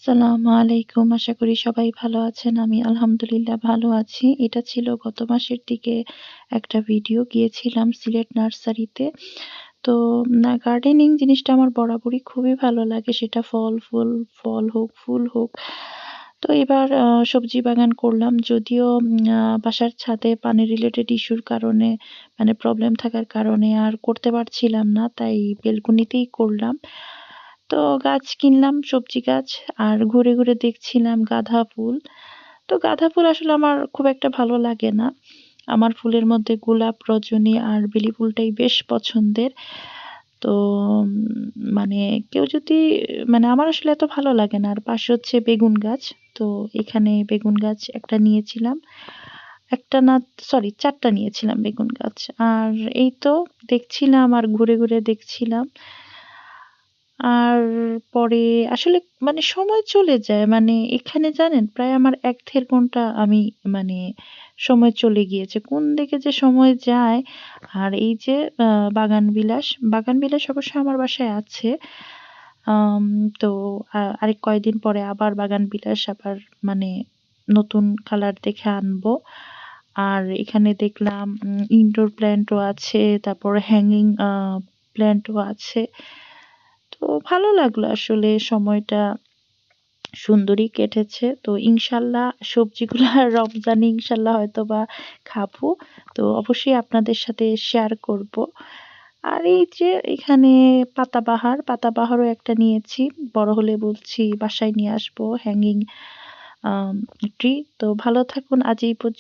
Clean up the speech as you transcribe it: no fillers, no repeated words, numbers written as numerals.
আসসালামু আলাইকুম। আশা করি সবাই ভালো আছেন। আমি আলহামদুলিল্লাহ ভালো আছি। এটা ছিল গত মাসের দিকে একটা ভিডিও। গিয়েছিলাম সিলেট নার্সারিতে। তো গার্ডেনিং জিনিসটা আমার বরাবরই খুবই ভালো লাগে। সেটা ফল হোক, ফুল হোক। তো এবার সবজি বাগান করলাম। যদিও বাসার ছাদে পানি রিলেটেড ইস্যুর কারণে মানে প্রবলেম থাকার কারণে আর করতে পারছিলাম না। তাই বেলকনিতেই করলাম। তো গাছ কিনলাম, সবজি গাছ। আর ঘুরে, ঘুরে দেখছিলাম গাঁদা ফুল। তো গাঁদা ফুল আসলে আমার খুব একটা ভালো লাগে না। আমার ফুলের মধ্যে গোলাপ, রজনী আর বেলি ফুলটাই বেশ পছন্দের। তো উম মানে কেউ যদি মানে আমার আসলে এত ভালো লাগে না। আর পাশে হচ্ছে বেগুন গাছ। তো এখানে বেগুন গাছ একটা নিয়েছিলাম। একটা না সরি ৪ টা নিয়েছিলাম বেগুন গাছ। আর এই তো দেখছিলাম আর ঘুরে, ঘুরে দেখছিলাম। আর পরে আসলে মানে সময় চলে যায়। মানে এখানে জানেন প্রায় আমার ১-১.৫ ঘন্টা আমি মানে সময় চলে গিয়েছে। কোন দিকে যে সময় যায়। আর এই যে আ বাগান বিলাস অবশ্য আমার বাসায় আছে। আম তো আরেক কয়েকদিন পরে আবার বাগান বিলাস আবার মানে নতুন কালার দেখে আনবো। আর এখানে দেখলাম ইনডোর প্ল্যান্টও আছে, তারপর হ্যাঙ্গিং প্ল্যান্টও আছে। তো ভালো লাগলো আসলে সময়টা সুন্দরই কেটেছে। তো ইনশাল্লাহ সবজিগুলা রমজানে ইনশাল্লাহ হয়তোবা খাবো। তো অবশ্যই আপনাদের সাথে শেয়ার করব। আর এই যে এখানে পাতাবাহারও একটা নিয়েছি। বড় হলে বলছি বাসায় নিয়ে আসবো হ্যাঙ্গিং ট্রি। তো ভালো থাকুন আজ এই পর্যন্ত।